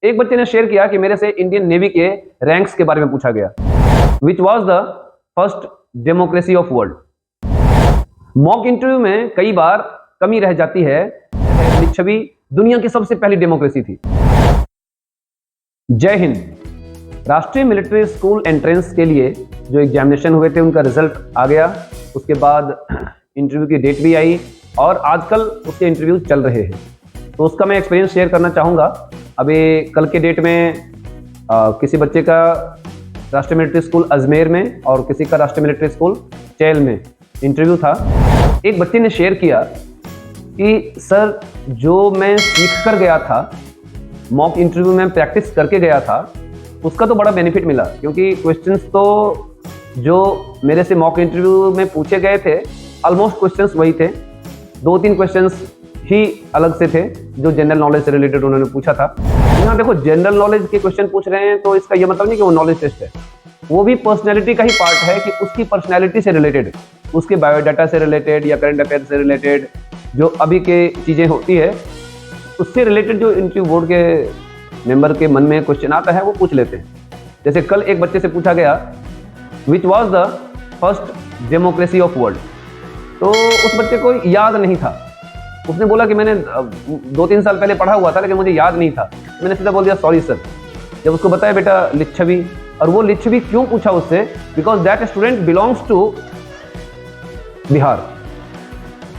एक बच्चे ने शेयर किया कि मेरे से इंडियन नेवी के रैंक्स के बारे में पूछा गया, which was the first democracy of world. Mock interview में कई बार कमी रह जाती है। लिच्छवी दुनिया की सबसे पहली डेमोक्रेसी थी। जय हिंद। राष्ट्रीय मिलिट्री स्कूल एंट्रेंस के लिए जो एग्जामिनेशन हुए थे उनका रिजल्ट आ गया। उसके बाद इंटरव्यू की डेट भी आई और आजकल उसके इंटरव्यू चल रहे हैं, तो उसका मैं एक्सपीरियंस शेयर करना चाहूँगा। अभी कल के डेट में किसी बच्चे का राष्ट्रीय मिलिट्री स्कूल अजमेर में और किसी का राष्ट्रीय मिलिट्री स्कूल चैल में इंटरव्यू था। एक बच्चे ने शेयर किया कि सर जो मैं सीख कर गया था, मॉक इंटरव्यू में प्रैक्टिस करके गया था, उसका तो बड़ा बेनिफिट मिला, क्योंकि क्वेश्चंस तो जो मेरे से मॉक इंटरव्यू में पूछे गए थे ऑलमोस्ट क्वेश्चंस वही थे। 2-3 क्वेश्चंस ही अलग से थे जो जनरल नॉलेज से रिलेटेड उन्होंने पूछा था। यहाँ देखो, जनरल नॉलेज के क्वेश्चन पूछ रहे हैं तो इसका यह मतलब नहीं कि वो नॉलेज टेस्ट है, वो भी पर्सनैलिटी का ही पार्ट है कि उसकी पर्सनैलिटी से रिलेटेड, उसके बायोडाटा से रिलेटेड या करंट अफेयर से रिलेटेड जो अभी के चीज़ें होती है उससे रिलेटेड जो इंटरव्यू बोर्ड के मेंबर के मन में क्वेश्चन आता है वो पूछ लेते हैं। जैसे कल एक बच्चे से पूछा गया which was the first democracy of world, तो उस बच्चे को याद नहीं था। उसने बोला कि मैंने 2-3 साल पहले पढ़ा हुआ था लेकिन मुझे याद नहीं था। तो मैंने सीधा बोल दिया सॉरी सर। जब उसको बताया बेटा लिच्छवी, और वो लिच्छवी क्यों पूछा उससे, because that student belongs to Bihar,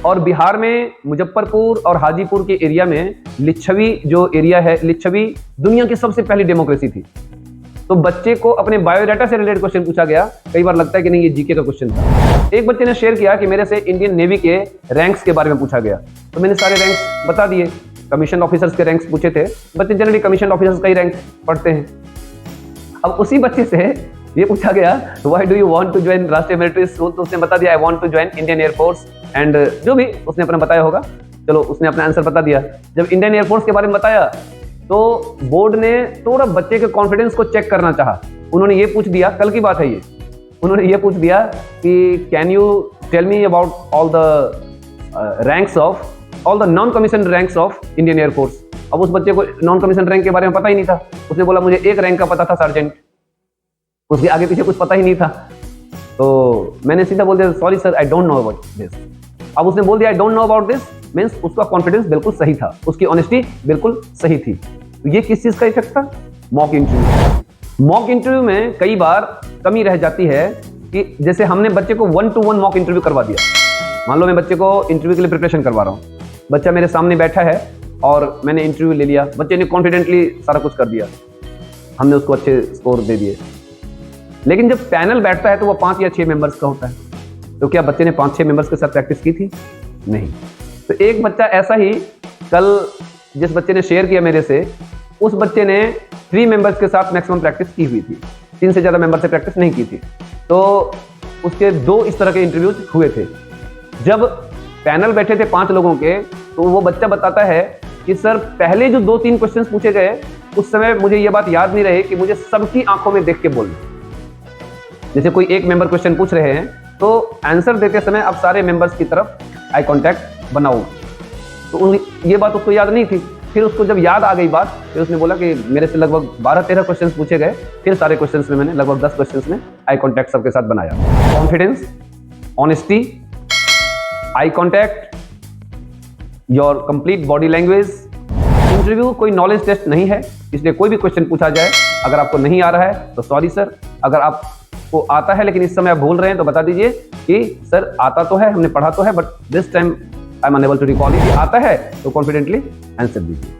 और बिहार में मुजफ्फरपुर और हाजीपुर के एरिया में लिच्छवी जो एरिया है, लिच्छवी दुनिया की सबसे पहली डेमोक्रेसी थी। तो बच्चे को अपने बायोडाटा से रिलेटेड क्वेश्चन पूछा गया। कई बार लगता है कि नहीं ये जीके का क्वेश्चन था। एक बच्चे ने शेयर किया कि मेरे से इंडियन नेवी के रैंक्स के बारे में पूछा गया, तो मैंने सारे रैंक्स बता दिए। कमीशन ऑफिसर्स के रैंक्स पूछे थे, बच्चे जनरली कमीशन ऑफिसर्स का ही रैंक पढ़ते हैं। अब उसी बच्चे से ये पूछा गया why do you want to join Rashtriya military school, तो उसने बता दिया I want to join Indian air force and जो भी उसने अपना बताया होगा, चलो उसने अपना आंसर बता दिया। जब इंडियन एयरफोर्स के बारे में बताया तो बोर्ड ने थोड़ा बच्चे के कॉन्फिडेंस को चेक करना चाहा। उन्होंने ये पूछ दिया, कल की बात है ये, उन्होंने ये पूछ दिया कि can you tell me about all the ranks of all the non commission ranks of Indian air force. अब उस बच्चे को नॉन कमीशन रैंक के बारे में पता ही नहीं था। उसने बोला मुझे एक रैंक का पता था सार्जेंट, उसके आगे पीछे कुछ पता ही नहीं था। तो मैंने सीधा बोल दिया sorry sir I don't know about this. अब उसने बोल दिया I don't know about this means उसका कॉन्फिडेंस बिल्कुल सही था, उसकी ऑनेस्टी बिल्कुल सही थी। तो ये किस चीज का इफेक्ट था? Mock interview. मॉक इंटरव्यू में कई बार कमी रह जाती है कि जैसे हमने बच्चे को 1-to-1 मॉक इंटरव्यू करवा दिया। मान लो मैं बच्चे को इंटरव्यू के लिए प्रिपरेशन करवा रहा हूँ, बच्चा मेरे सामने बैठा है और मैंने इंटरव्यू ले लिया, बच्चे ने कॉन्फिडेंटली सारा कुछ कर दिया, हमने उसको अच्छे स्कोर दे दिए। लेकिन जब पैनल बैठता है तो वो 5 या 6 मेंबर्स का होता है, तो क्या बच्चे ने 5-6 मेंबर्स के साथ प्रैक्टिस की थी? नहीं। तो एक बच्चा ऐसा ही, कल जिस बच्चे ने शेयर किया मेरे से, उस बच्चे ने 3 मेंबर्स के साथ मैक्सिमम प्रैक्टिस की हुई थी, 3 से ज़्यादा मेंबर से प्रैक्टिस नहीं की थी। तो उसके 2 इस तरह के इंटरव्यूज हुए थे। जब पैनल बैठे थे 5 लोगों के, तो वो बच्चा बताता है कि सर पहले जो 2-3 क्वेश्चन पूछे गए उस समय मुझे ये बात याद नहीं रही कि मुझे सबकी आंखों में देख के बोलना। जैसे कोई एक मेंबर क्वेश्चन पूछ रहे हैं तो आंसर देते समय आप सारे मेंबर्स की तरफ आई कांटेक्ट बनाओ, तो ये बात उसको याद नहीं थी। फिर उसको जब याद आ गई बात, फिर उसने बोला कि मेरे से लगभग 12-13 क्वेश्चंस पूछे गए, फिर सारे क्वेश्चंस में मैंने लगभग 10 क्वेश्चंस में आई कांटेक्ट सबके साथ बनाया। Confidence, honesty, eye contact, your complete body language. Interview कोई नॉलेज टेस्ट नहीं है, इसलिए कोई भी क्वेश्चन पूछा जाए, अगर आपको नहीं आ रहा है तो सॉरी सर, अगर आपको आता है लेकिन इस समय आप भूल रहे हैं तो बता दीजिए कि सर आता तो है, हमने पढ़ा तो है, but this time I am unable to recall it. आता है तो कॉन्फिडेंटली आंसर दीजिए।